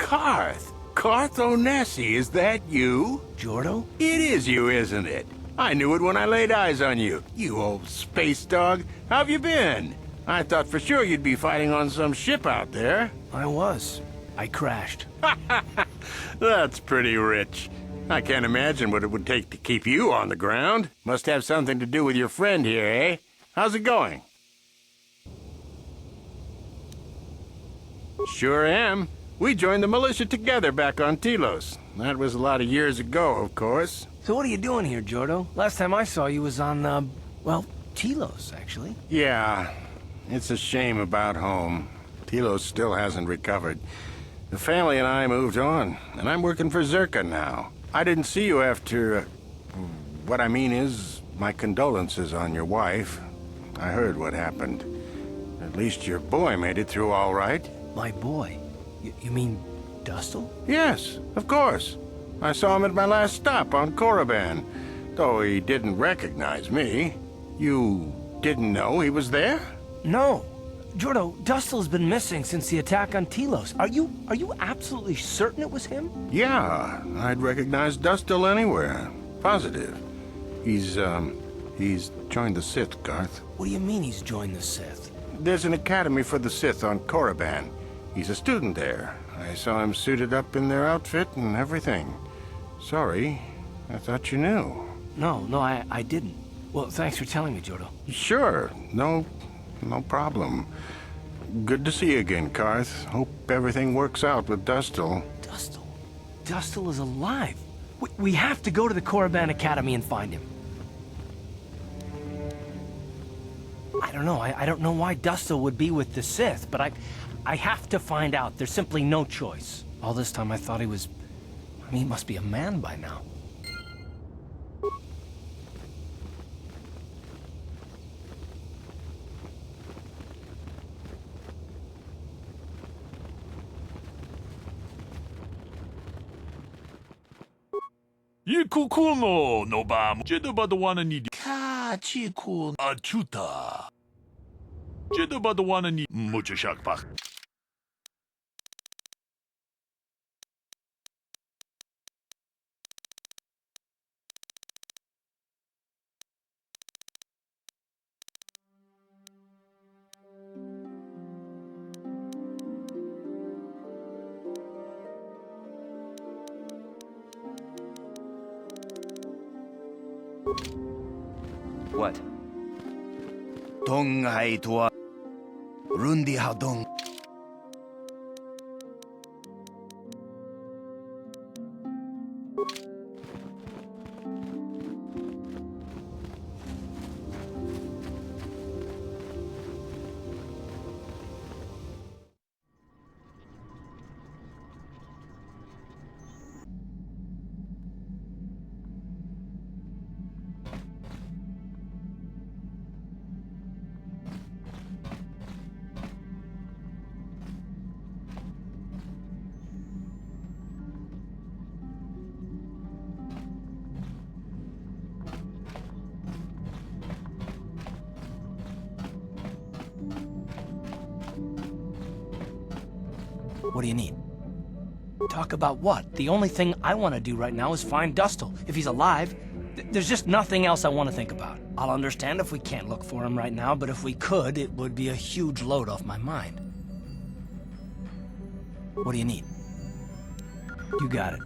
Karth! Karth Onesi, is that you? Jordo? It is you, isn't it? I knew it when I laid eyes on you. You old space dog. How've you been? I thought for sure you'd be fighting on some ship out there. I was. I crashed. That's pretty rich. I can't imagine what it would take to keep you on the ground. Must have something to do with your friend here, eh? How's it going? Sure am. We joined the militia together back on Telos. That was a lot of years ago, of course. So what are you doing here, Jordo? Last time I saw you was on, well, Telos, actually. Yeah, it's a shame about home. Telos still hasn't recovered. The family and I moved on, and I'm working for Zerka now. I didn't see you after... what I mean is, my condolences on your wife. I heard what happened. At least your boy made it through all right. My boy? You mean Dustle? Yes, of course. I saw him at my last stop on Korriban, though he didn't recognize me. You didn't know he was there? No. Jordo, Dustle's been missing since the attack on Telos. Are you absolutely certain it was him? Yeah, I'd recognize Dustle anywhere. Positive. He's joined the Sith, Garth. What do you mean he's joined the Sith? There's an academy for the Sith on Korriban. He's a student there. I saw him suited up in their outfit and everything. Sorry, I thought you knew. No, I didn't. Well, thanks for telling me, Jordo. Sure, no problem. Good to see you again, Karth. Hope everything works out with Dustle. Dustle? Dustle is alive. We have to go to the Korriban Academy and find him. I don't know. I don't know why Dustle would be with the Sith, but I have to find out. There's simply no choice. All this time I thought he was... I mean, he must be a man by now. Ikukumo no ba Jedabadawana ni Kachiku Achuta. Jedabadawana ni Muchashakpak. What? Dong hai tua Rundi ha dong. What do you need? Talk about what? The only thing I want to do right now is find Dustle. If he's alive, there's just nothing else I want to think about. I'll understand if we can't look for him right now, but if we could, it would be a huge load off my mind. What do you need? You got it.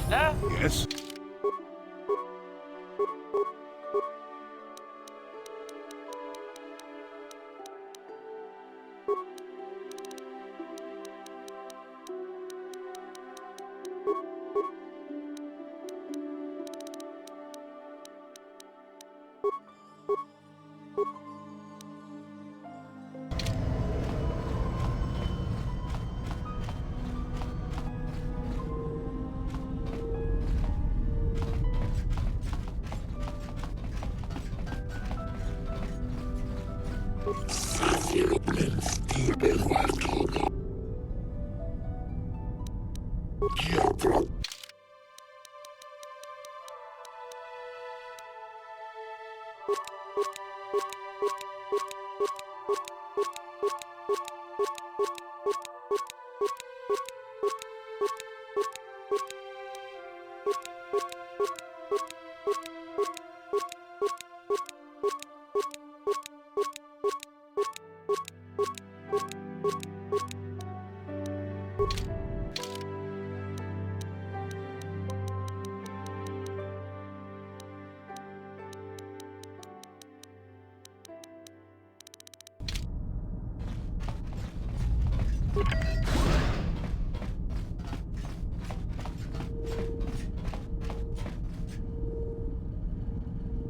Yes?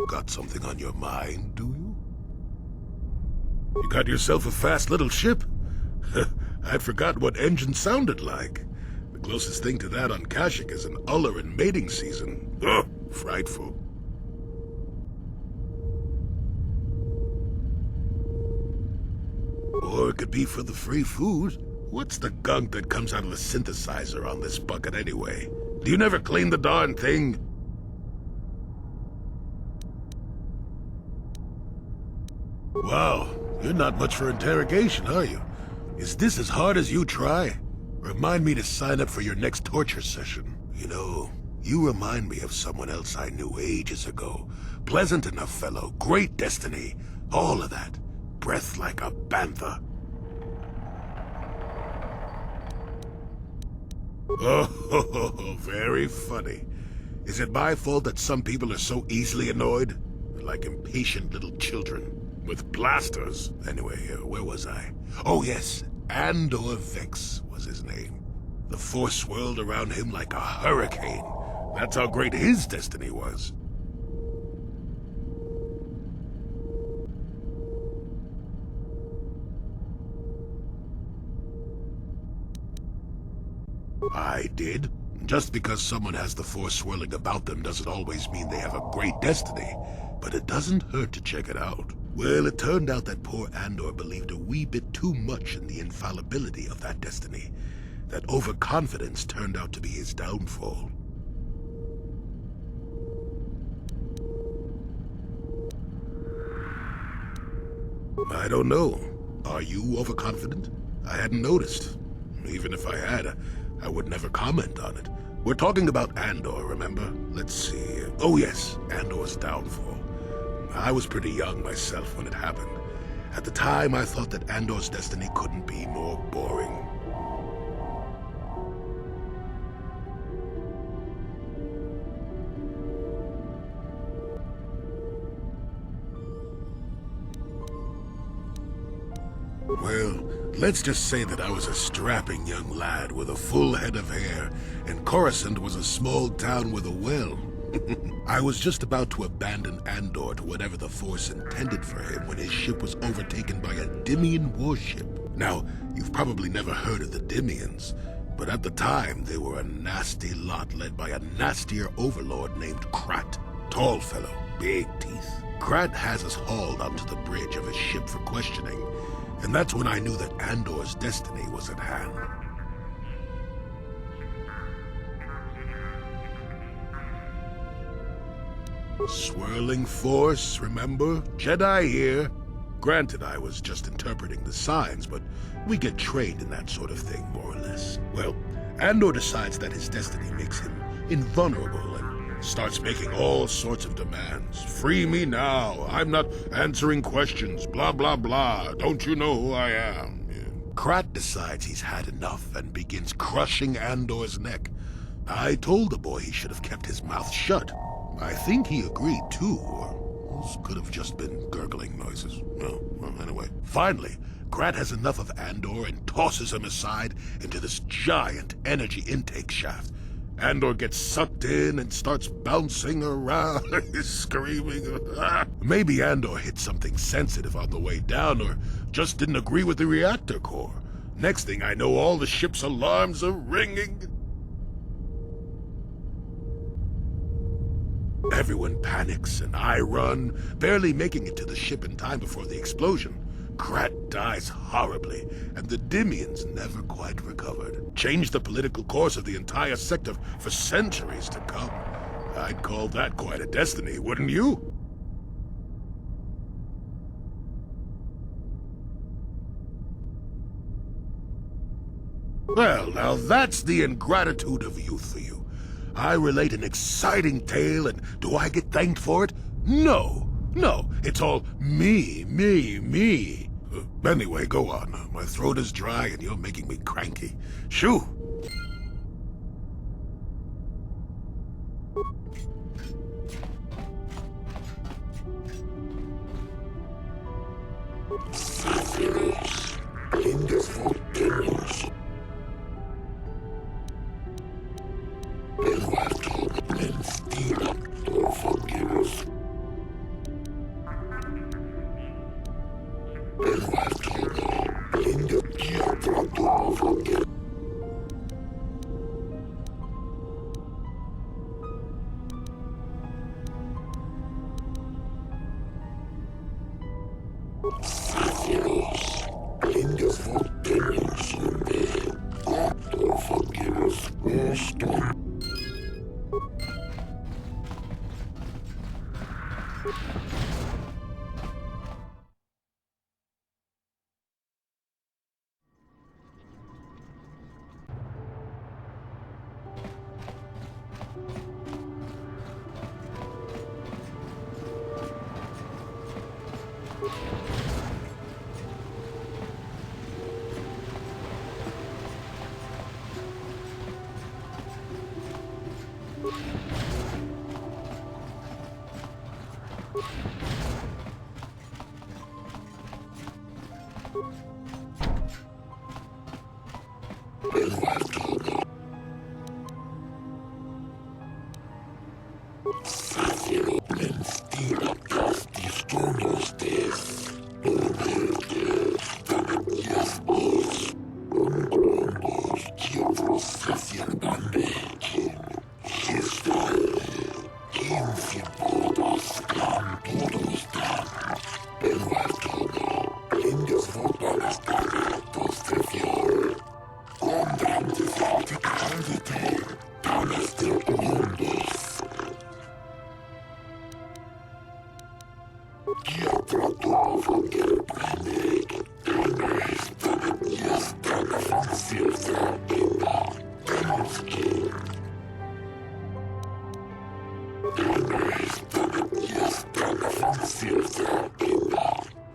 Got something on your mind, do you? You got yourself a fast little ship? I'd forgotten what engine sounded like. The closest thing to that on Kashyyyk is an uller in mating season. Ugh, frightful. Or it could be for the free food. What's the gunk that comes out of the synthesizer on this bucket anyway? Do you never clean the darn thing? Wow, you're not much for interrogation, are you? Is this as hard as you try? Remind me to sign up for your next torture session. You know, you remind me of someone else I knew ages ago. Pleasant enough fellow, great destiny, all of that. Breath like a bantha. Oh, very funny. Is it my fault that some people are so easily annoyed? They're like impatient little children. With blasters. Anyway, where was I? Oh yes, Andor Vex was his name. The force swirled around him like a hurricane. That's how great his destiny was. I did. Just because someone has the force swirling about them doesn't always mean they have a great destiny. But it doesn't hurt to check it out. Well, it turned out that poor Andor believed a wee bit too much in the infallibility of that destiny. That overconfidence turned out to be his downfall. I don't know. Are you overconfident? I hadn't noticed. Even if I had, I would never comment on it. We're talking about Andor, remember? Let's see. Oh yes, Andor's downfall. I was pretty young myself when it happened. At the time, I thought that Andor's destiny couldn't be more boring. Well, let's just say that I was a strapping young lad with a full head of hair, and Coruscant was a small town with a well. I was just about to abandon Andor to whatever the Force intended for him when his ship was overtaken by a Dimian warship. Now, you've probably never heard of the Dimians, but at the time they were a nasty lot led by a nastier overlord named Krat. Tall fellow, big teeth. Krat has us hauled onto the bridge of his ship for questioning, and that's when I knew that Andor's destiny was at hand. Swirling force, remember? Jedi here. Granted, I was just interpreting the signs, but we get trained in that sort of thing, more or less. Well, Andor decides that his destiny makes him invulnerable and starts making all sorts of demands. Free me now. I'm not answering questions. Blah, blah, blah. Don't you know who I am? Yeah. Krat decides he's had enough and begins crushing Andor's neck. I told the boy he should have kept his mouth shut. I think he agreed too, or this could have just been gurgling noises. Well, anyway. Finally, Grat has enough of Andor and tosses him aside into this giant energy intake shaft. Andor gets sucked in and starts bouncing around, screaming. Maybe Andor hit something sensitive on the way down, or just didn't agree with the reactor core. Next thing I know, all the ship's alarms are ringing. Everyone panics, and I run, barely making it to the ship in time before the explosion. Grat dies horribly, and the Dimians never quite recovered. Changed the political course of the entire sector for centuries to come. I'd call that quite a destiny, wouldn't you? Well, now that's the ingratitude of youth for you. I relate an exciting tale, and do I get thanked for it? No, it's all me. Anyway, go on. My throat is dry, and you're making me cranky. Shoo!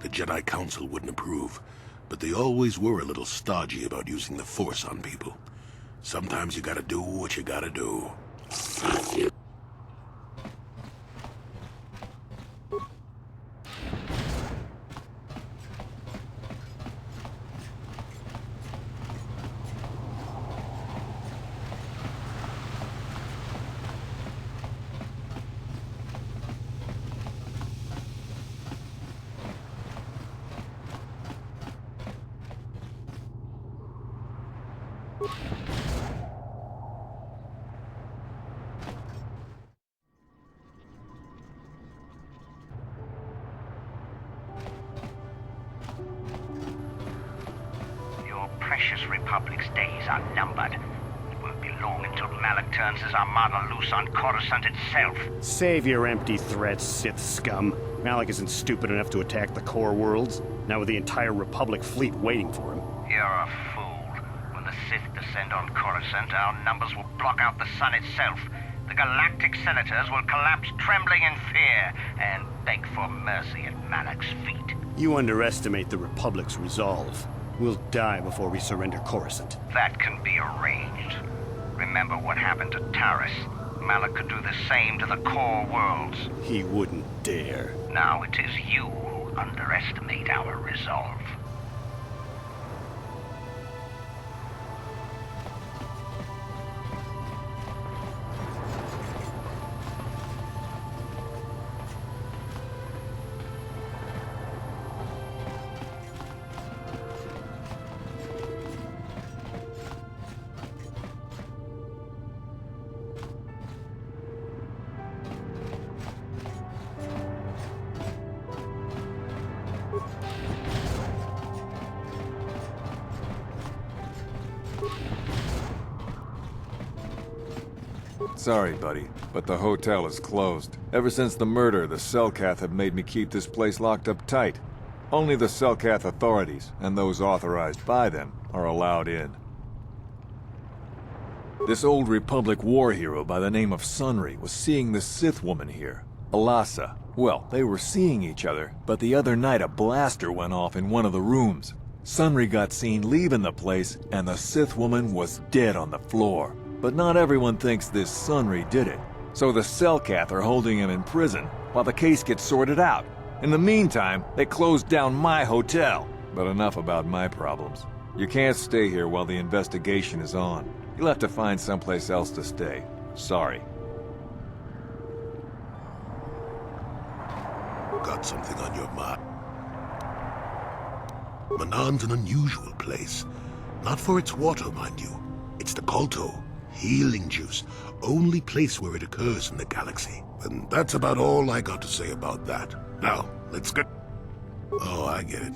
The Jedi Council wouldn't approve, but they always were a little stodgy about using the Force on people. Sometimes you gotta do what you gotta do. Your precious Republic's days are numbered. It won't be long until Malak turns his armada loose on Coruscant itself. Save your empty threats, Sith scum. Malak isn't stupid enough to attack the core worlds, now with the entire Republic fleet waiting for him. You're a fool. When the Sith descend on Coruscant, our numbers will block out the sun itself. The galactic senators will collapse trembling in fear and beg for mercy at Malak's feet. You underestimate the Republic's resolve. We'll die before we surrender Coruscant. That can be arranged. remember what happened to Taris. Malik could do the same to the core worlds. He wouldn't dare. Now it is you who underestimate our resolve. Sorry, buddy, but the hotel is closed. Ever since the murder, the Selkath have made me keep this place locked up tight. Only the Selkath authorities, and those authorized by them, are allowed in. This old Republic war hero by the name of Sunry was seeing the Sith woman here, Alasa. Well, they were seeing each other, but the other night a blaster went off in one of the rooms. Sunry got seen leaving the place, and the Sith woman was dead on the floor. But not everyone thinks this Sunry did it. So the Selkath are holding him in prison while the case gets sorted out. In the meantime, they closed down my hotel. But enough about my problems. You can't stay here while the investigation is on. You'll have to find someplace else to stay. Sorry. Got something on your mind? Manon's an unusual place. Not for its water, mind you. It's the KOTOR. Healing juice. Only place where it occurs in the galaxy. And that's about all I got to say about that. Now, let's get... Oh, I get it.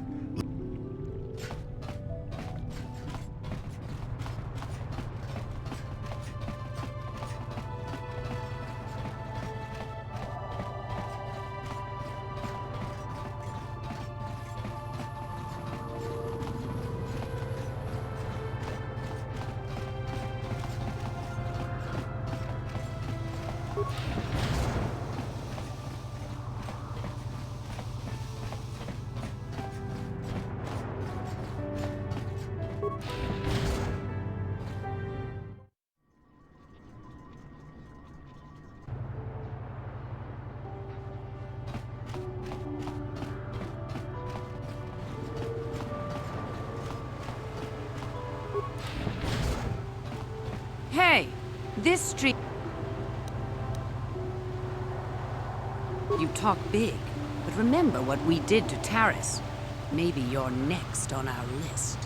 Hey, this street... You talk big, but remember what we did to Taris. Maybe you're next on our list.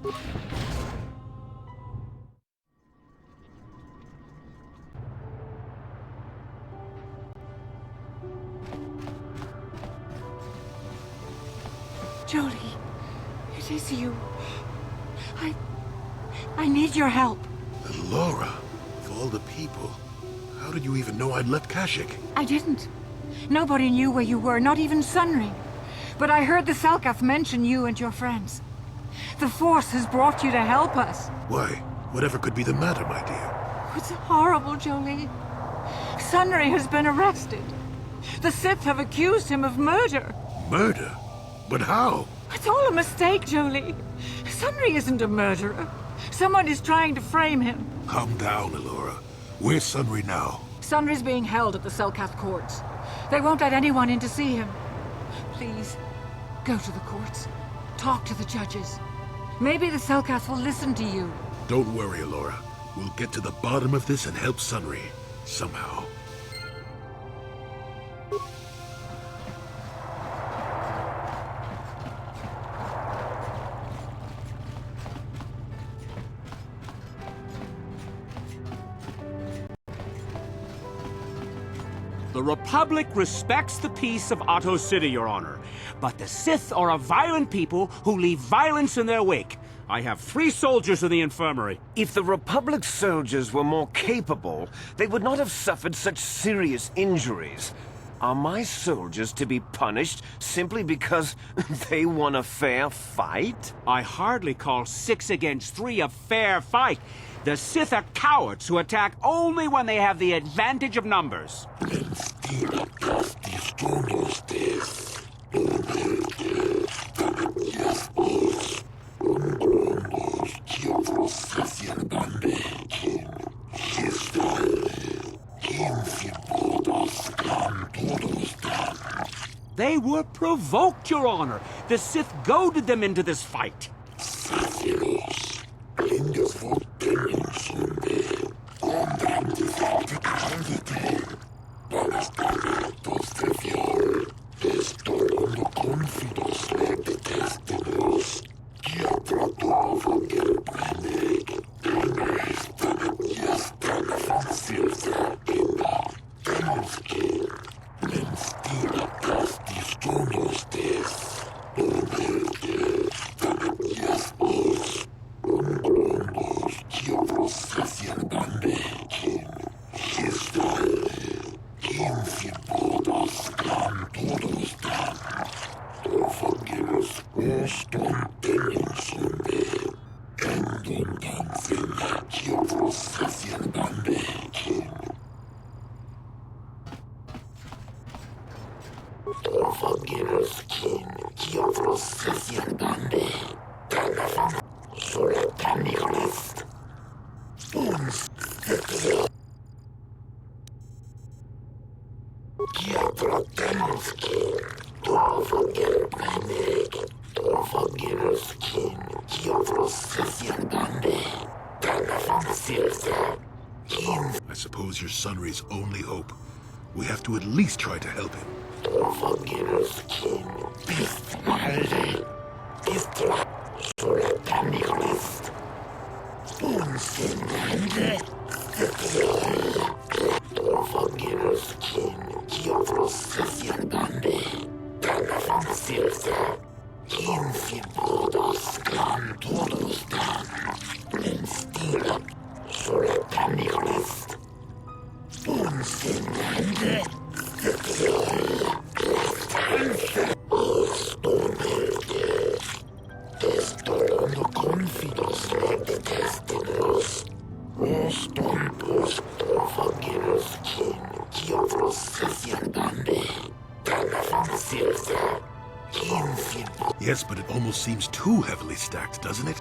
Jolie, it is you. I need your help. Laura, of all the people, how did you even know I'd left Kashyyyk? I didn't. Nobody knew where you were, not even Sunry. But I heard the Selkath mention you and your friends. The Force has brought you to help us. Why? Whatever could be the matter, my dear? It's horrible, Jolie. Sunry has been arrested. The Sith have accused him of murder. Murder? But how? It's all a mistake, Jolie. Sunry isn't a murderer. Someone is trying to frame him. Calm down, Elora. Where's Sunry now? Sunry's being held at the Selkath courts. They won't let anyone in to see him. Please, go to the courts. Talk to the judges. Maybe the Selkath will listen to you. Don't worry, Elora. We'll get to the bottom of this and help Sunry. Somehow. The Republic respects the peace of Otto City, Your Honor. But the Sith are a violent people who leave violence in their wake. I have 3 soldiers in the infirmary. If the Republic soldiers were more capable, they would not have suffered such serious injuries. Are my soldiers to be punished simply because they won a fair fight? I hardly call 6 against 3 a fair fight. The Sith are cowards who attack only when they have the advantage of numbers. They were provoked, Your Honor. The Sith goaded them into this fight. I suppose you're Sunry's only hope. We have to at least try to help him. Yes, but it almost seems too heavily stacked, doesn't it?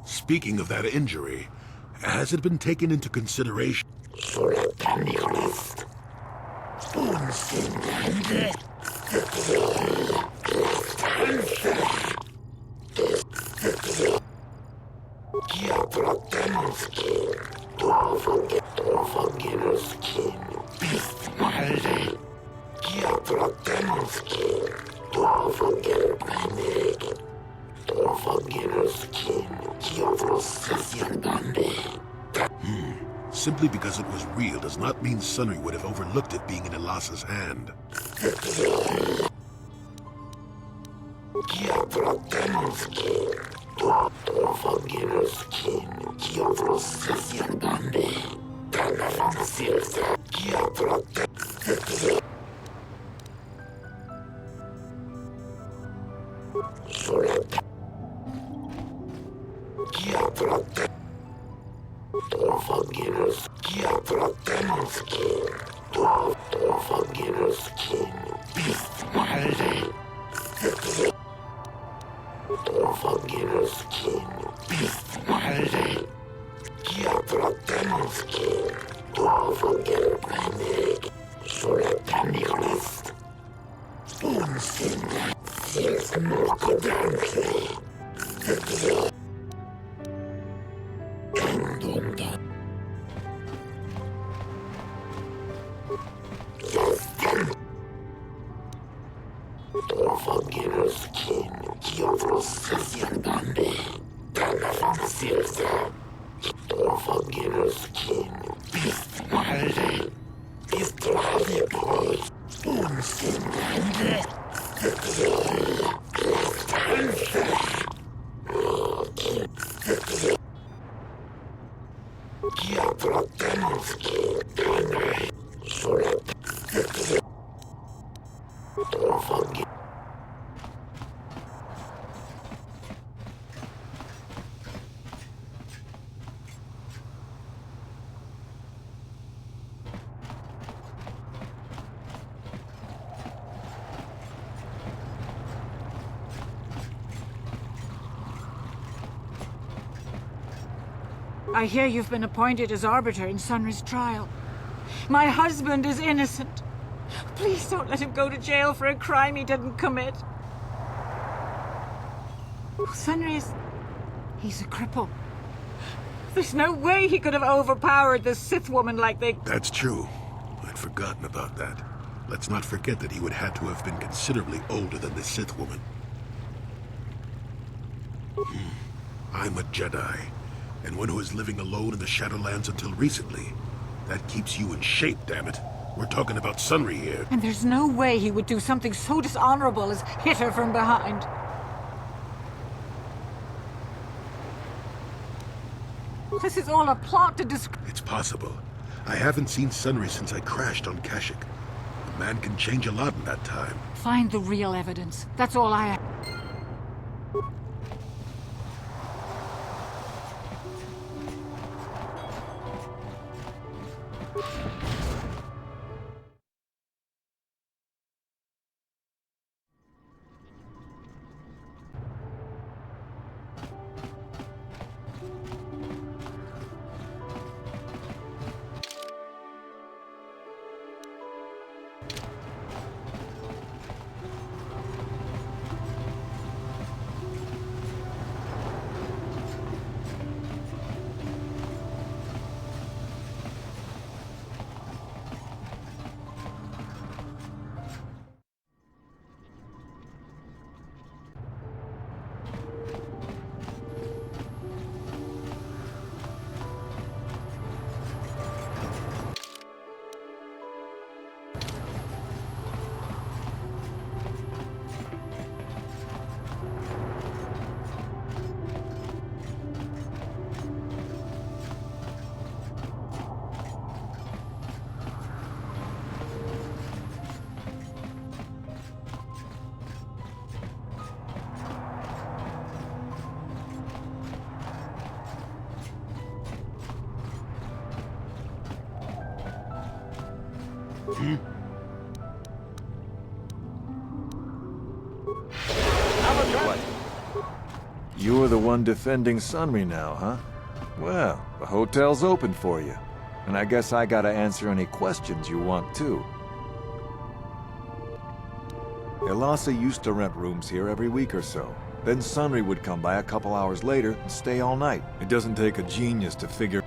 Speaking of that injury, has it been taken into consideration? Simply because it was real does not mean Sunry would have overlooked it being in Elasa's hand. I hear you've been appointed as arbiter in Sunry's trial. My husband is innocent. Please don't let him go to jail for a crime he didn't commit. Sunry is... he's a cripple. There's no way he could have overpowered the Sith woman like they... That's true. I'd forgotten about that. Let's not forget that he would have to have been considerably older than the Sith woman. I'm a Jedi, and one who is living alone in the Shadowlands until recently. That keeps you in shape, damn it. We're talking about Sunry here. And there's no way he would do something so dishonorable as hit her from behind. This is all a plot to It's possible. I haven't seen Sunry since I crashed on Kashyyyk. A man can change a lot in that time. Find the real evidence. That's all I... You're the one defending Sunry now, huh? Well, the hotel's open for you. And I guess I gotta answer any questions you want, too. Elasa used to rent rooms here every week or so. Then Sunry would come by a couple hours later and stay all night. It doesn't take a genius to figure...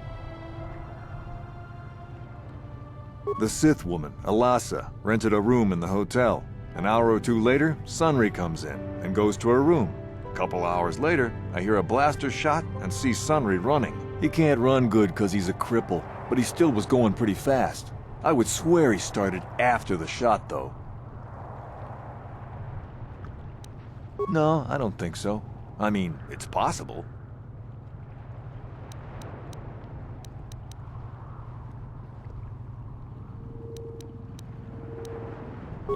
The Sith woman, Elasa, rented a room in the hotel. An hour or two later, Sunry comes in and goes to her room. A couple hours later, I hear a blaster shot and see Sunry running. He can't run good because he's a cripple, but he still was going pretty fast. I would swear he started after the shot, though. No, I don't think so. I mean, it's possible.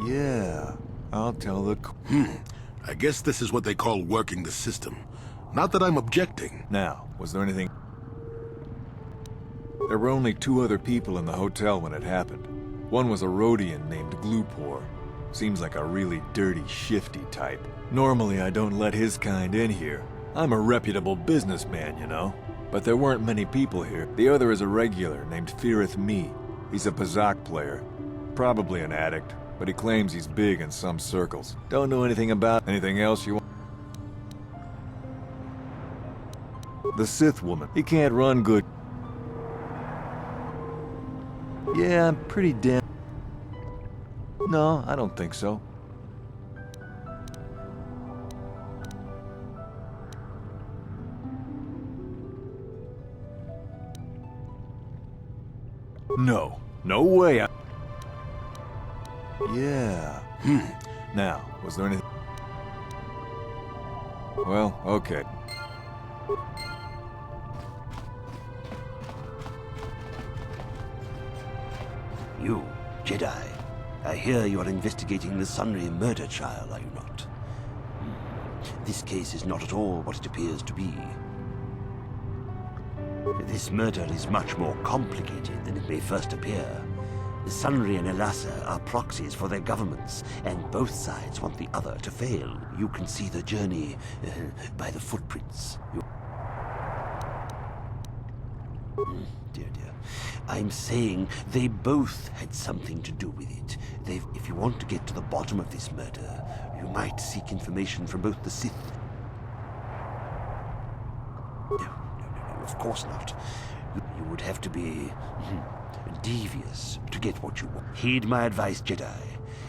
Yeah, I'll tell the... I guess this is what they call working the system. Not that I'm objecting. Now, was there anything... There were only 2 other people in the hotel when it happened. One was a Rhodian named Glupor. Seems like a really dirty, shifty type. Normally, I don't let his kind in here. I'm a reputable businessman, you know. But there weren't many people here. The other is a regular named Firith Me. He's a Pazak player. Probably an addict, but he claims he's big in some circles. Don't know anything about anything else you want. The Sith woman. He can't run good. Yeah, I'm pretty damn... No, I don't think so. No. No way. Yeah. Now, was there anything... Well, okay. You, Jedi. I hear you are investigating the Sunry murder trial, are you not? This case is not at all what it appears to be. This murder is much more complicated than it may first appear. Sunry and Elasa are proxies for their governments, and both sides want the other to fail. You can see the journey by the footprints. Dear, dear. I'm saying they both had something to do with it. If you want to get to the bottom of this murder, you might seek information from both the Sith. No, of course not. You would have to be devious to get what you want. Heed my advice, Jedi,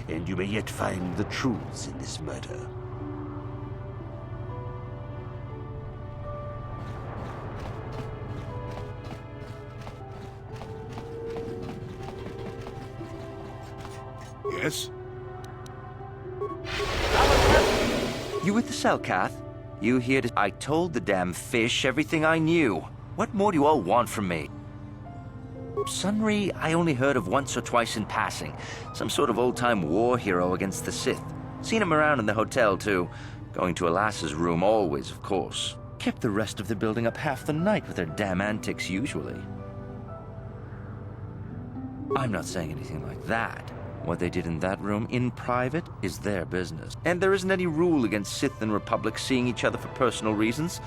and you may yet find the truths in this murder. Yes? You with the Selkath? You here to... I told the damn fish everything I knew. What more do you all want from me? Sunry, I only heard of once or twice in passing. Some sort of old-time war hero against the Sith. Seen him around in the hotel, too. Going to Alassa's room always, of course. Kept the rest of the building up half the night with their damn antics usually. I'm not saying anything like that. What they did in that room, in private, is their business. And there isn't any rule against Sith and Republic seeing each other for personal reasons.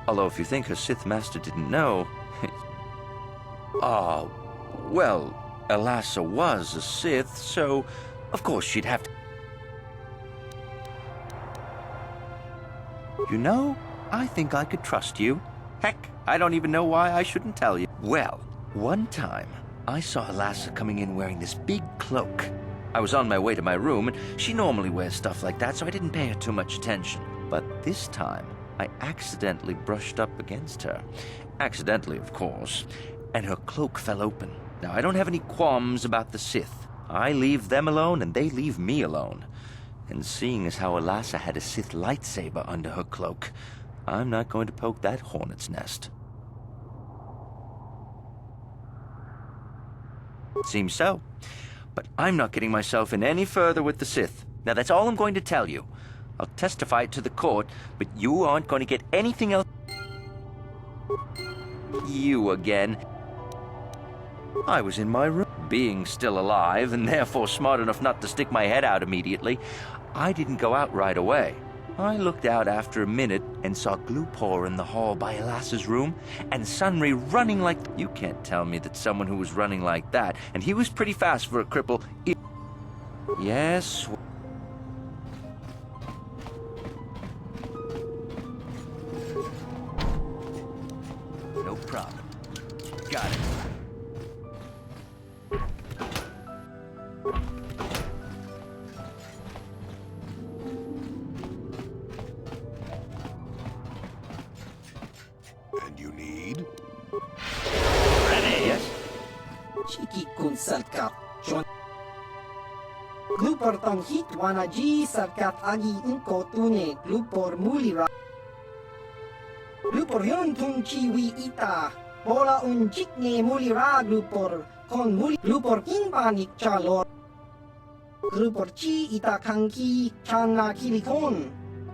Although if you think her Sith master didn't know... well, Alassa was a Sith, so of course she'd have to... You know, I think I could trust you. Heck, I don't even know why I shouldn't tell you. Well, one time, I saw Alassa coming in wearing this big cloak. I was on my way to my room, and she normally wears stuff like that, so I didn't pay her too much attention. But this time, I accidentally brushed up against her. Accidentally, of course. And her cloak fell open. Now, I don't have any qualms about the Sith. I leave them alone, and they leave me alone. And seeing as how Alassa had a Sith lightsaber under her cloak, I'm not going to poke that hornet's nest. Seems so. But I'm not getting myself in any further with the Sith. Now, that's all I'm going to tell you. I'll testify it to the court, but you aren't going to get anything else. You again. I was in my room, being still alive, and therefore smart enough not to stick my head out immediately. I didn't go out right away. I looked out after a minute and saw Glupor in the hall by Alassa's room, and Sunry running like... You can't tell me that someone who was running like that, and he was pretty fast for a cripple... Yes... No problem. Got it. And you need? Ready? Yes? Chiki kun salkat chon. Glupor tong hit wana ji salkat agi inko tune glupor mulira. Glupor yon tung chiwi ita. Bola un chikne mulira glupor kon muli glupor king panik chalor. Glupor chi ita kanki chana kilikon.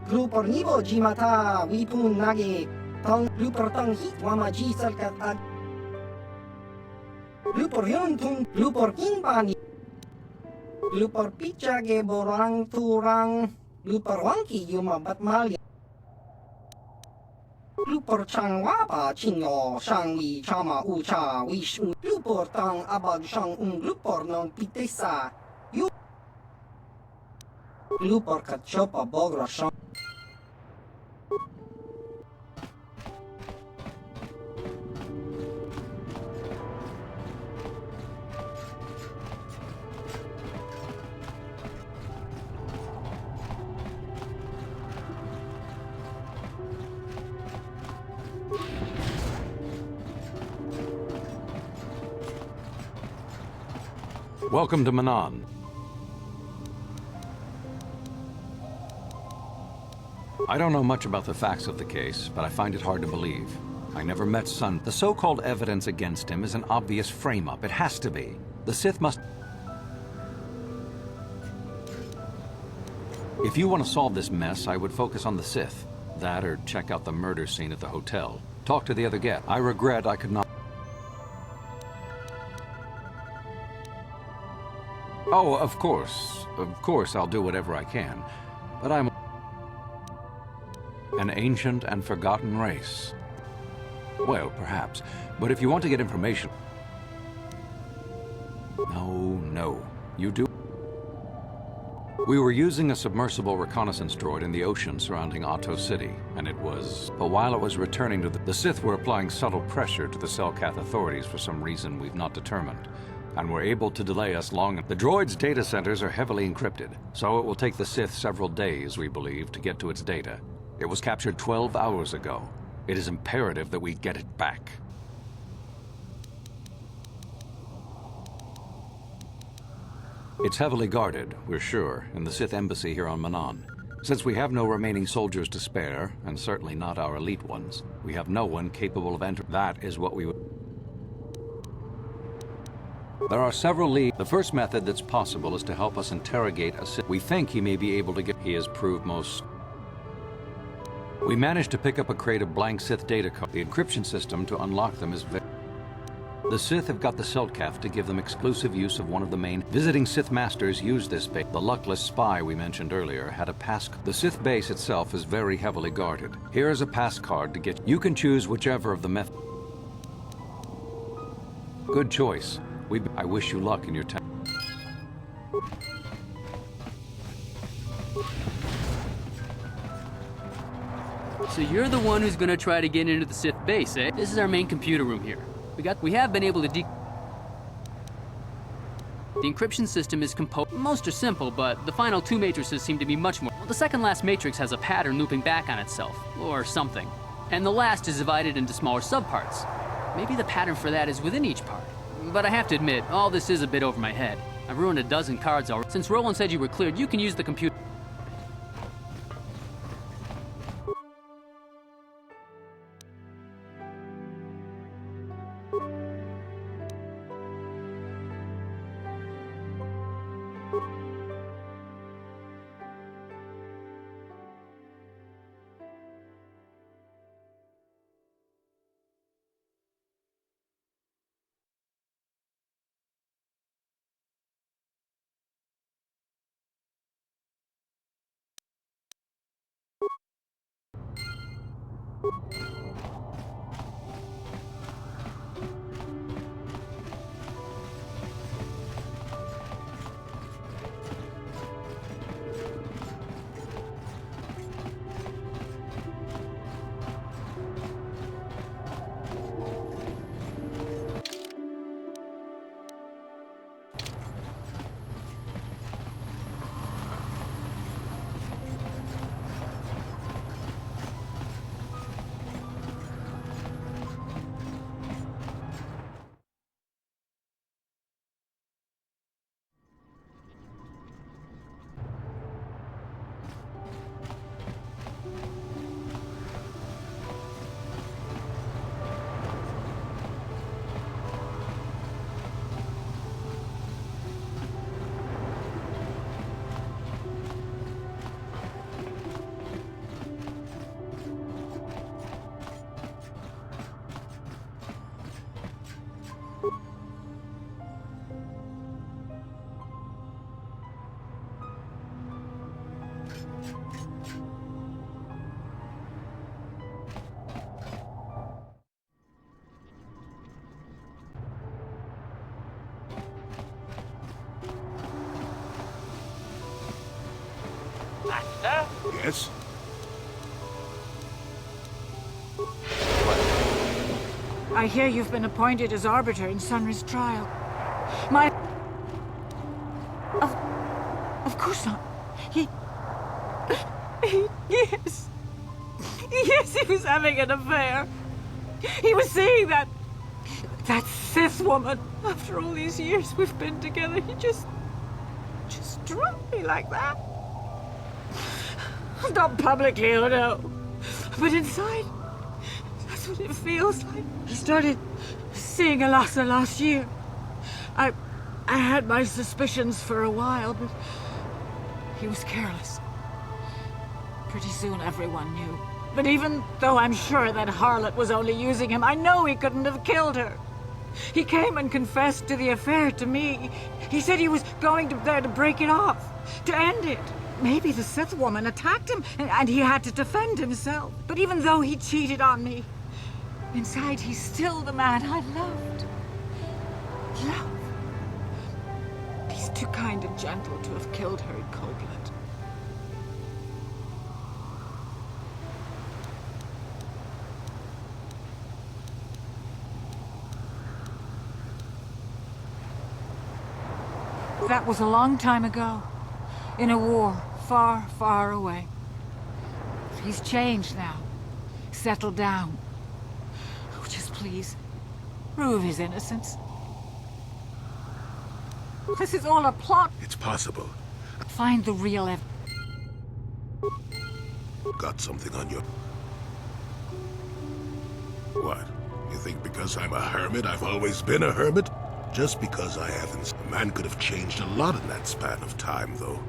Glupor nibo jimata wipun nage. Tong glupor tong hit wama ji salkat agi. Glupor yon tung glupor king panik. Glupor picha ge borang turang. Glupor wangki yumabat malya. Glupor chang wapa chingo shang wi chama ucha wishu. Glupor tang abag shang glupor non pitesa. Yu Glupor kachopa bogra shang. Welcome to Manan. I don't know much about the facts of the case, but I find it hard to believe. I never met Sun. The so-called evidence against him is an obvious frame-up. It has to be. The Sith must... If you want to solve this mess, I would focus on the Sith. That or check out the murder scene at the hotel. Talk to the other guest. I regret I could not... Oh, of course I'll do whatever I can, but I'm an ancient and forgotten race. Well, perhaps. But if you want to get information... No. You do... We were using a submersible reconnaissance droid in the ocean surrounding Otto City, and it was... But while it was returning to the Sith were applying subtle pressure to the Selkath authorities for some reason we've not determined, and were able to delay us long. The droid's data centers are heavily encrypted, so it will take the Sith several days, we believe, to get to its data. It was captured 12 hours ago. It is imperative that we get it back. It's heavily guarded, we're sure, in the Sith embassy here on Manon. Since we have no remaining soldiers to spare, and certainly not our elite ones, we have no one capable of entering. That is what we would... There are several leads. The first method that's possible is to help us interrogate a Sith. We think he may be able to get... He has proved most... We managed to pick up a crate of blank Sith data code. The encryption system to unlock them is very... The Sith have got the Selkath to give them exclusive use of one of the main visiting Sith masters used this base. The luckless spy we mentioned earlier had a pass. The Sith base itself is very heavily guarded. Here is a pass card to get. You can choose whichever of the method. Good choice. I wish you luck in your time. So you're the one who's gonna try to get into the Sith base, eh? This is our main computer room here. We have been able to The encryption system is composed. Most are simple, but the final two matrices seem to be much more. The second last matrix has a pattern looping back on itself, or something. And the last is divided into smaller subparts. Maybe the pattern for that is within each part. But I have to admit, all this is a bit over my head. I've ruined a dozen cards already. Since Roland said you were cleared, you can use the computer. Master? Yes? I hear you've been appointed as arbiter in Sunry's trial. Of course not. Yes. Yes, he was having an affair. He was seeing that Sith woman. After all these years we've been together, he just struck me like that. Not publicly, oh no. But inside, that's what it feels like. I started seeing Alasa last year. I had my suspicions for a while, but he was careless. Pretty soon everyone knew. But even though I'm sure that harlot was only using him, I know he couldn't have killed her. He came and confessed to the affair to me. He said he was going there to break it off, to end it. Maybe the Sith woman attacked him, and he had to defend himself. But even though he cheated on me, Inside, he's still the man I loved. Love. He's too kind and gentle to have killed her in cold blood. That was a long time ago, in a war far, far away. He's changed now, settled down. Oh, just please, prove his innocence. This is all a plot. It's possible. Find the real Got something on your... What? You think because I'm a hermit, I've always been a hermit? Just because I haven't... A man could have changed a lot in that span of time, though.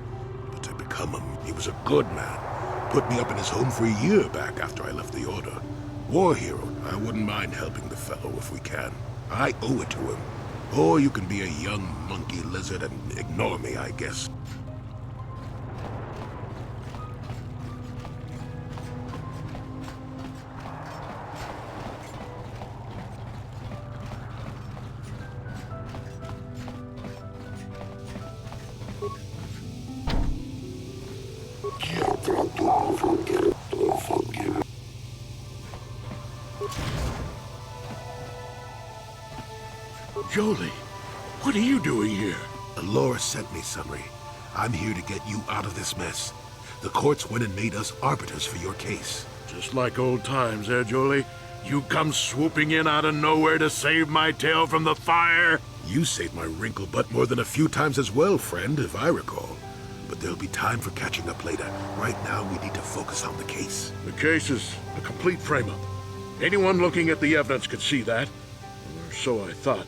But to become him, he was a good man. Put me up in his home for a year back after I left the Order. War hero. I wouldn't mind helping the fellow if we can. I owe it to him. Or you can be a young monkey lizard and ignore me, I guess. Jolie, what are you doing here? Alora sent me, Sunry. I'm here to get you out of this mess. The courts went and made us arbiters for your case. Just like old times, eh, Jolie? You come swooping in out of nowhere to save my tail from the fire? You saved my wrinkle butt more than a few times as well, friend, if I recall. But there'll be time for catching up later. Right now, we need to focus on the case. The case is a complete frame-up. Anyone looking at the evidence could see that. Or so I thought.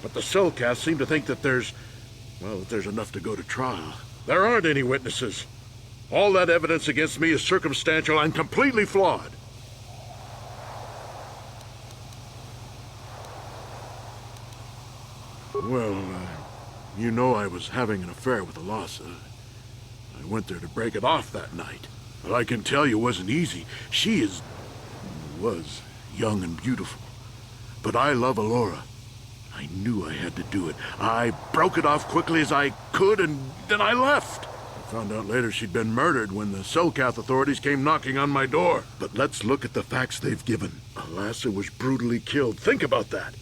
But the cellcasts seem to think that there's enough to go to trial. There aren't any witnesses. All that evidence against me is circumstantial and completely flawed. Well, you know I was having an affair with Alasa. I went there to break it off that night. But I can tell you it wasn't easy. She was young and beautiful. But I love Alora. I knew I had to do it. I broke it off quickly as I could, and then I left. I found out later she'd been murdered when the Selkath authorities came knocking on my door. But let's look at the facts they've given. Alasa was brutally killed. Think about that.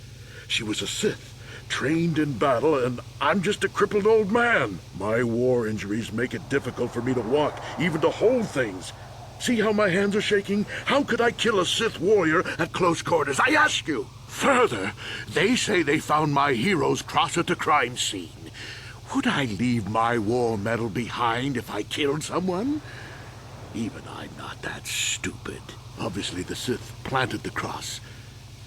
She was a Sith, trained in battle, and I'm just a crippled old man. My war injuries make it difficult for me to walk, even to hold things. See how my hands are shaking? How could I kill a Sith warrior at close quarters? I ask you! Further, they say they found my hero's cross at the crime scene. Would I leave my war medal behind if I killed someone? Even I'm not that stupid. Obviously, the Sith planted the cross.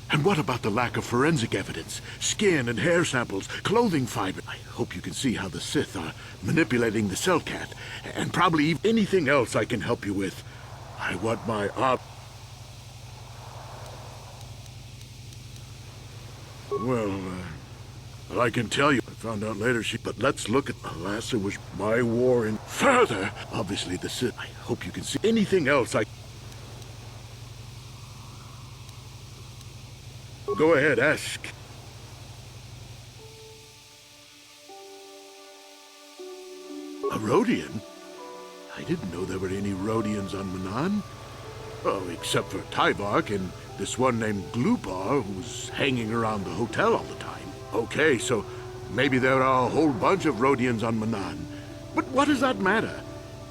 And what about the lack of forensic evidence? Skin and hair samples, clothing fiber. I hope you can see how the Sith are manipulating the Selkath, and probably anything else I can help you with. I want my Well, I can tell you. I found out later but let's look at Alasa was my war in... Further, obviously the Sith. I hope you can see anything else I... Go ahead, ask. A Rodian? I didn't know there were any Rodians on Manan. Oh, except for Tyvark and this one named Glupar who's hanging around the hotel all the time. Okay, so maybe there are a whole bunch of Rodians on Manan. But what does that matter?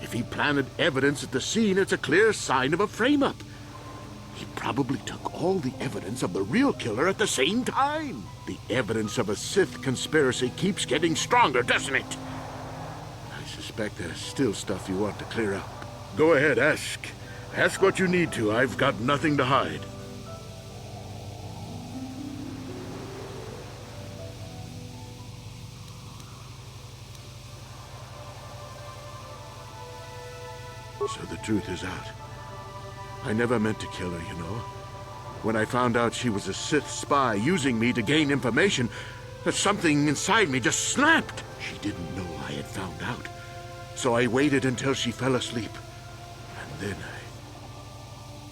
If he planted evidence at the scene, it's a clear sign of a frame-up. He probably took all the evidence of the real killer at the same time. The evidence of a Sith conspiracy keeps getting stronger, doesn't it? I suspect there's still stuff you want to clear up. Go ahead, ask. Ask what you need to. I've got nothing to hide. So the truth is out. I never meant to kill her, you know. When I found out she was a Sith spy using me to gain information, something inside me just snapped. She didn't know I had found out. So I waited until she fell asleep. And then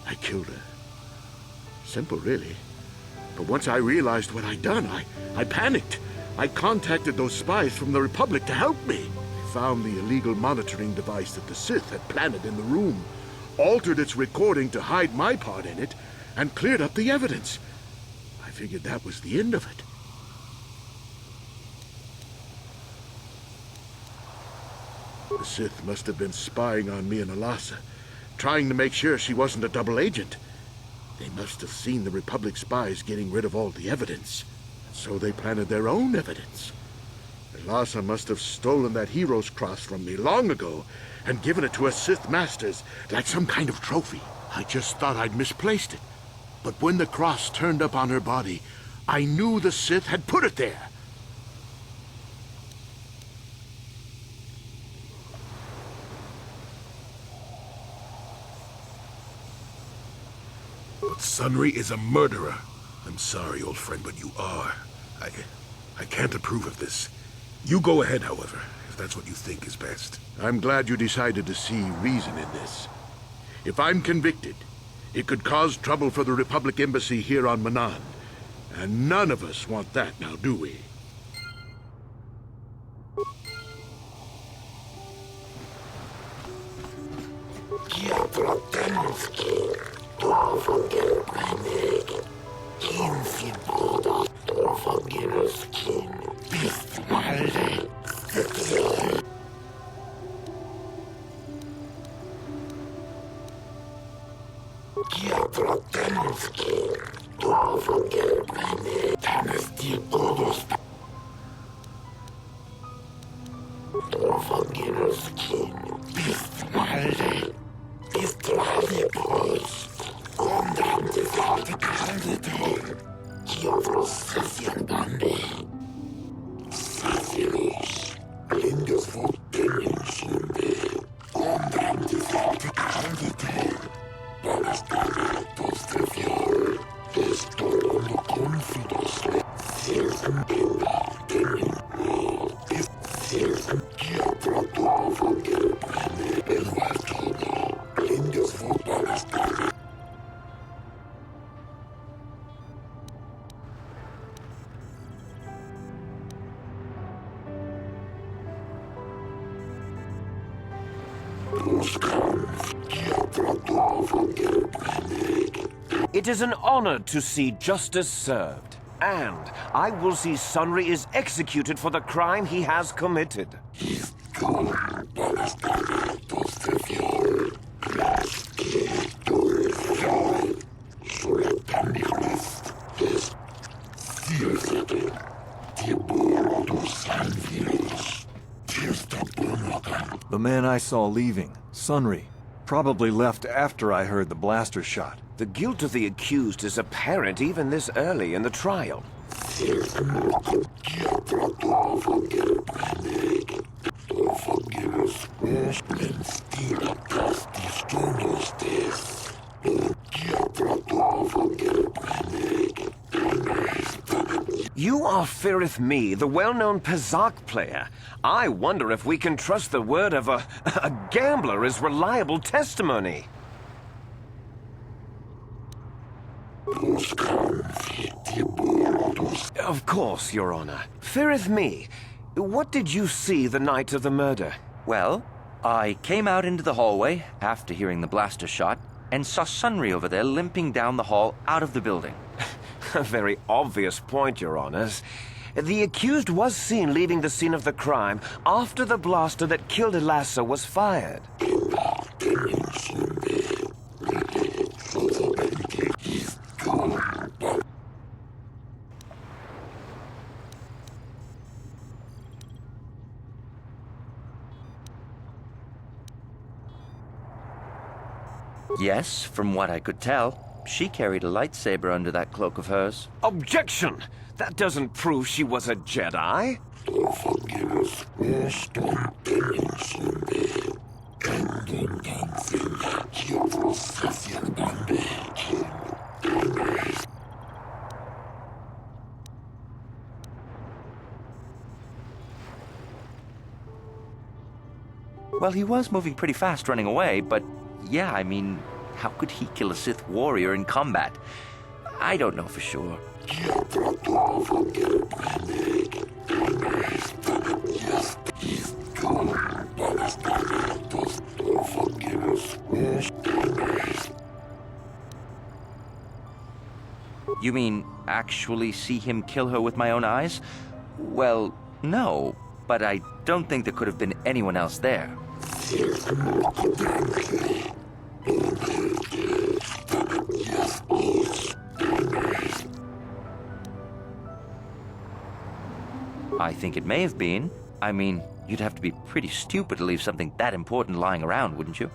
I killed her. simple, really. But once I realized what I'd done, I panicked. I contacted those spies from the Republic to help me. I found the illegal monitoring device that the Sith had planted in the room, altered its recording to hide my part in it, and cleared up the evidence. I figured that was the end of it. The Sith must have been spying on me and Alasa, trying to make sure she wasn't a double agent. They must have seen the Republic spies getting rid of all the evidence, so they planted their own evidence. Alasa must have stolen that hero's cross from me long ago and given it to her Sith masters like some kind of trophy. I just thought I'd misplaced it. But when the cross turned up on her body, I knew the Sith had put it there. But Sunry is a murderer. I'm sorry, old friend, but you are. I can't approve of this. You go ahead, however, if that's what you think is best. I'm glad you decided to see reason in this. If I'm convicted, it could cause trouble for the Republic Embassy here on Manaan. And none of us want that now, do we? It is an honor to see justice served, and I will see Sunry is executed for the crime he has committed. The man I saw leaving, Sunry, probably left after I heard the blaster shot. The guilt of the accused is apparent even this early in the trial. You are Firith Me, the well-known Pazak player. I wonder if we can trust the word of a gambler as reliable testimony. Of course, Your Honor. Firith Me, what did you see the night of the murder? Well, I came out into the hallway after hearing the blaster shot and saw Sunry over there limping down the hall out of the building. A very obvious point, Your Honors. The accused was seen leaving the scene of the crime after the blaster that killed Alasa was fired. Yes, from what I could tell. She carried a lightsaber under that cloak of hers. Objection! That doesn't prove she was a Jedi. Well, he was moving pretty fast running away, but yeah, I mean, how could he kill a Sith warrior in combat? I don't know for sure. You mean actually see him kill her with my own eyes? Well, no, but I don't think there could have been anyone else there. I think it may have been. I mean, you'd have to be pretty stupid to leave something that important lying around, wouldn't you?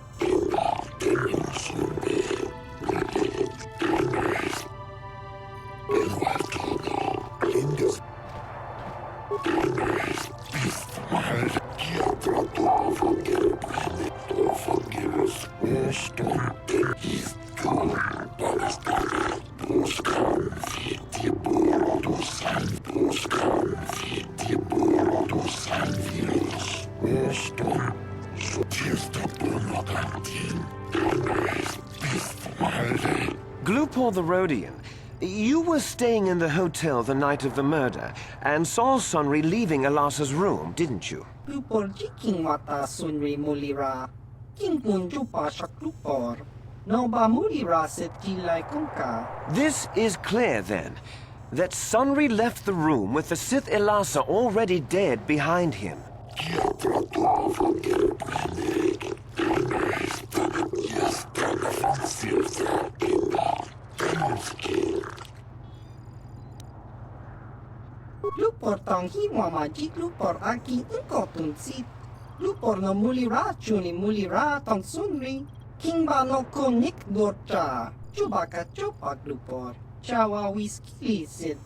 Glupor the Rhodian, you were staying in the hotel the night of the murder and saw Sunri leaving Alasa's room, didn't you? Glupor jiking mata Sunri mulira. King punjupa siya glupor. No ba mulira sit kilay kungka. This is clear, then, that Sunri left the room with the Sith Elasa already dead behind him. Glupor tong hiwa maji glupor aki engkau tunsit. Glupor no mulira chuni mulira tong Sunri. King ba no kunik dorcha. Chuba ka chupa glupor. Chawa whisky sit.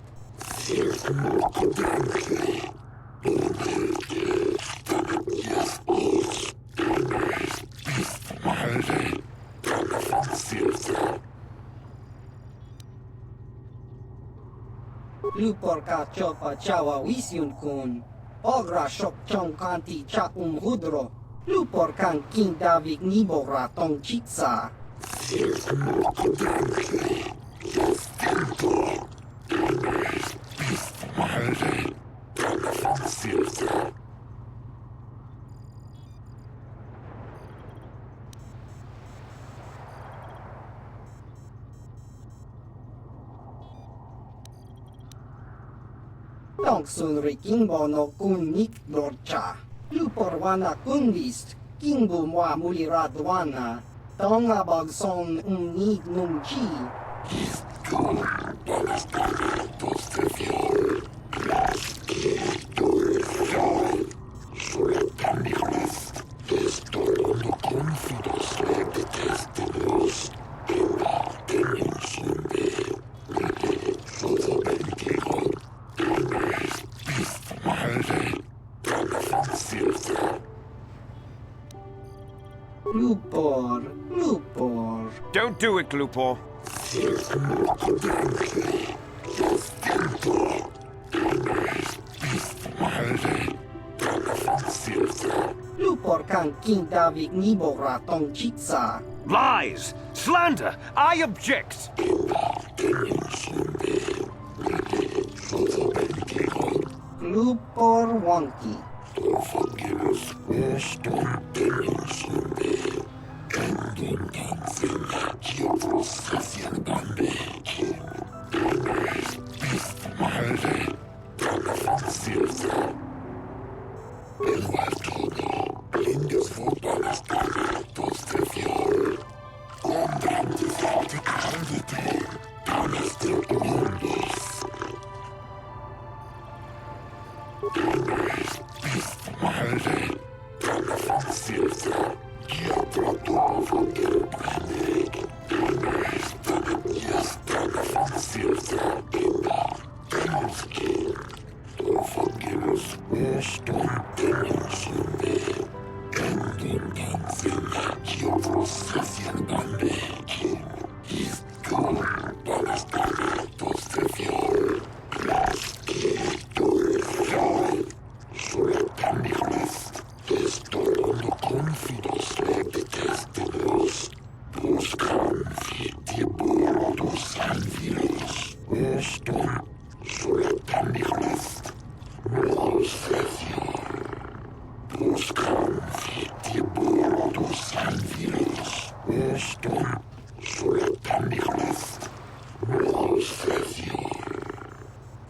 Glupor ka chopa chawa wisyun kun. Ogra shok chong kanti cha hudro. Glupor kan king davik nibora tong chitsa. Tong Sunri Kingbo no kun nik dorcha. Glupor wana kun list. Kingbo mwa mulira dwana. Tong abag son need nung chi. Glupor, Glupor. Don't do it, Glupor. Glupor kan king davik nibora tong chitsa. Lies! Slander! I object! Glupor wonky.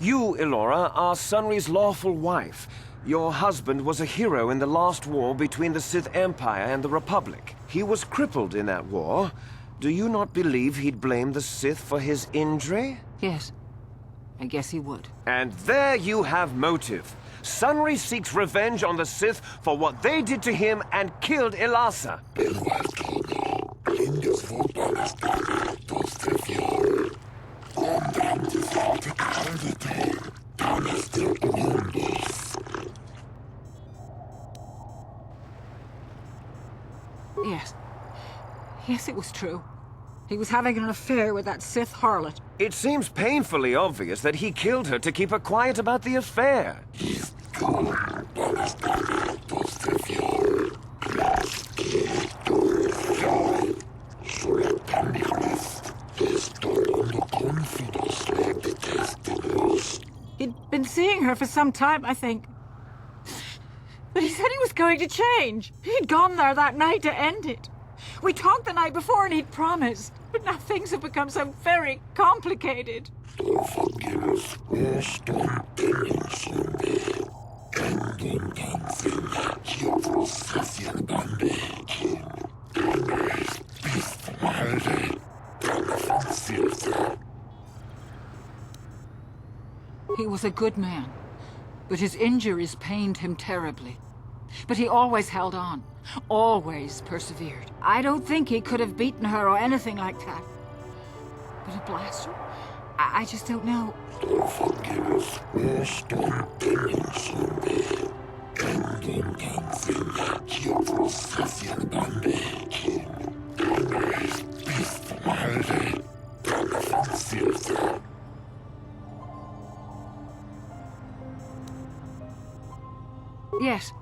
You, Elora, are Sunry's lawful wife. Your husband was a hero in the last war between the Sith Empire and the Republic. He was crippled in that war. Do you not believe he'd blame the Sith for his injury? Yes. I guess he would. And there you have motive. Sunry seeks revenge on the Sith for what they did to him and killed Elasa. Yes. Yes, it was true. He was having an affair with that Sith harlot. It seems painfully obvious that he killed her to keep her quiet about the affair. He'd been seeing her for some time, I think. But he said he was going to change. He'd gone there that night to end it. We talked the night before and he'd promised. But now things have become so very complicated. He was a good man, but his injuries pained him terribly. But he always held on, always persevered. I don't think he could have beaten her or anything like that. But a blaster? I just don't know. Yes,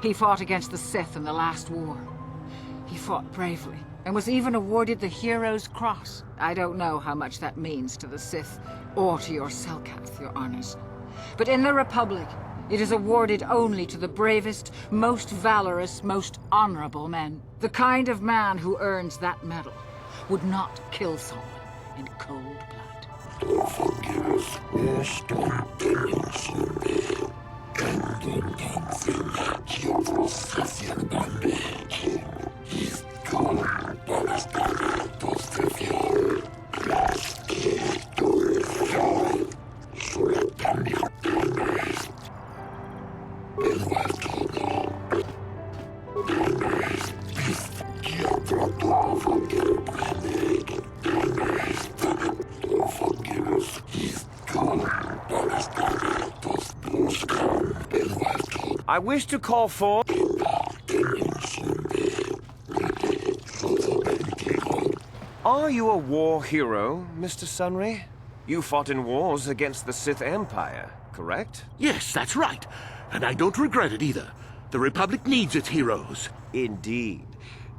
he fought against the Sith in the last war. He fought bravely, and was even awarded the Hero's Cross. I don't know how much that means to the Sith, or to your Selkath, your honors. But in the Republic, it is awarded only to the bravest, most valorous, most honorable men. The kind of man who earns that medal would not kill someone in cold I wish to call for... Are you a war hero, Mr. Sunry? You fought in wars against the Sith Empire, correct? Yes, that's right. And I don't regret it either. The Republic needs its heroes. Indeed.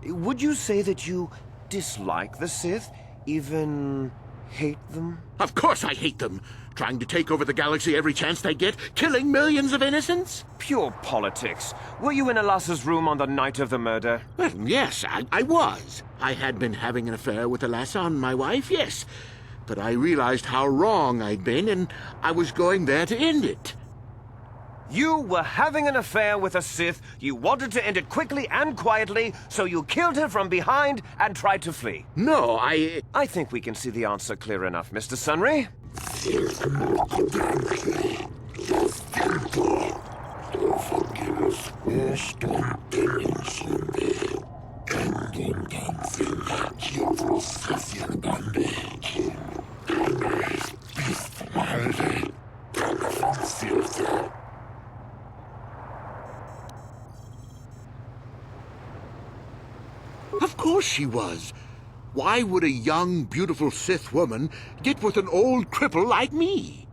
Would you say that you dislike the Sith? Even hate them? Of course I hate them. Trying to take over the galaxy every chance they get, killing millions of innocents? Pure politics. Were you in Elasa's room on the night of the murder? Well, yes, I was. I had been having an affair with Elasa and my wife, yes. But I realized how wrong I'd been, and I was going there to end it. You were having an affair with a Sith. You wanted to end it quickly and quietly, so you killed her from behind and tried to flee. No, I think we can see the answer clear enough, Mr. Sunry. Of course she was. Why would a young, beautiful Sith woman get with an old cripple like me?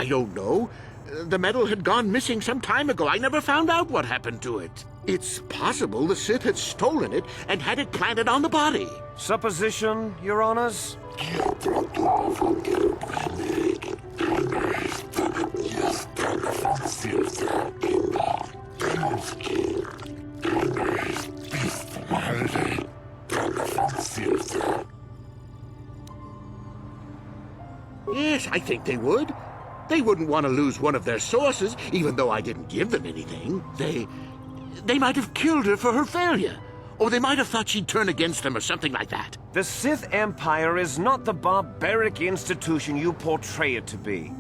I don't know. The medal had gone missing some time ago. I never found out what happened to it. It's possible the Sith had stolen it and had it planted on the body. Supposition, Your Honors? Yes, I think they would. They wouldn't want to lose one of their sources, even though I didn't give them anything. They might have killed her for her failure. Or they might have thought she'd turn against them or something like that. The Sith Empire is not the barbaric institution you portray it to be.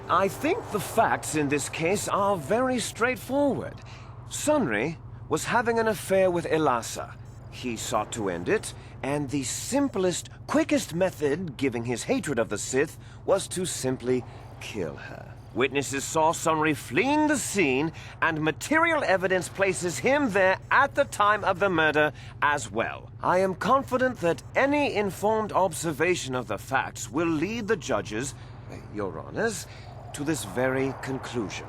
I think the facts in this case are very straightforward. Sunry was having an affair with Elasa. He sought to end it, and the simplest, quickest method, given his hatred of the Sith, was to simply kill her. Witnesses saw Sunry fleeing the scene, and material evidence places him there at the time of the murder as well. I am confident that any informed observation of the facts will lead the judges, Your Honors, to this very conclusion.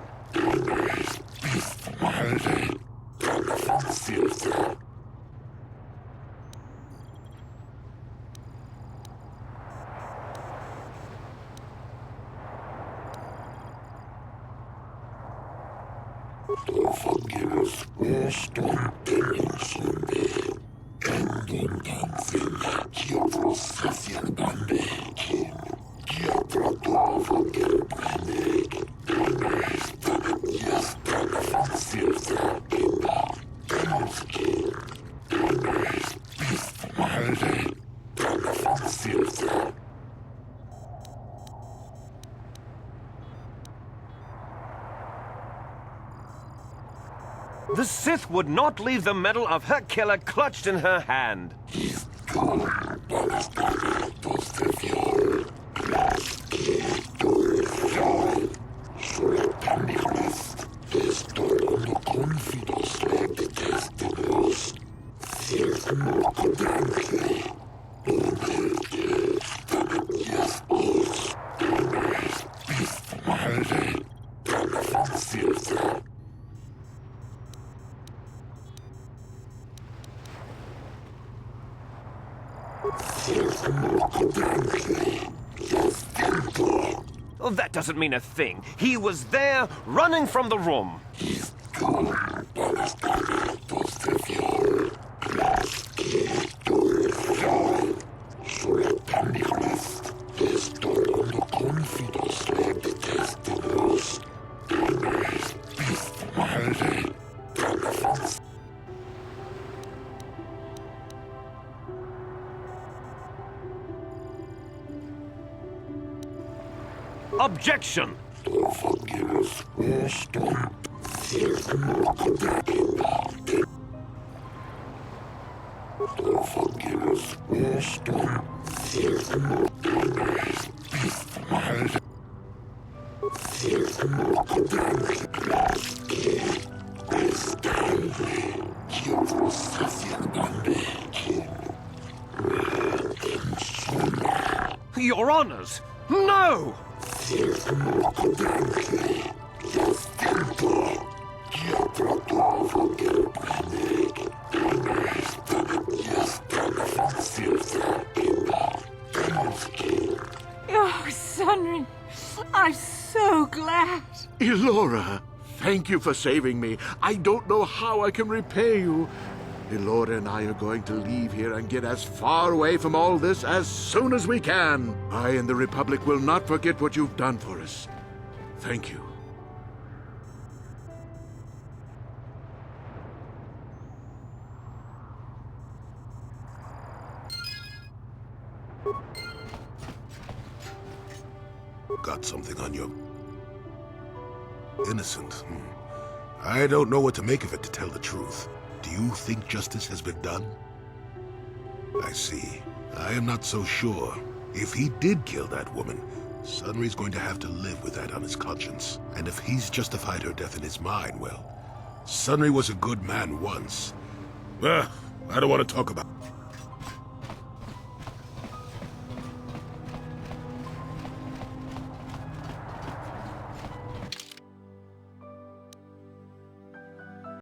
The Sith would not leave the medal of her killer clutched in her hand. Oh, that doesn't mean a thing. He was there, running from the room. Objection! Your Honors, no! Oh, Sunry, I'm so glad. Elora, thank you for saving me. I don't know how I can repay you. Elora and I are going to leave here and get as far away from all this as soon as we can. I and the Republic will not forget what you've done for us. Thank you. got something on your... Innocent. I don't know what to make of it, to tell the truth. Do you think justice has been done? I see. I am not so sure. If he did kill that woman, Sunry's going to have to live with that on his conscience. And if he's justified her death in his mind, well, Sunry was a good man once. I don't want to talk about it.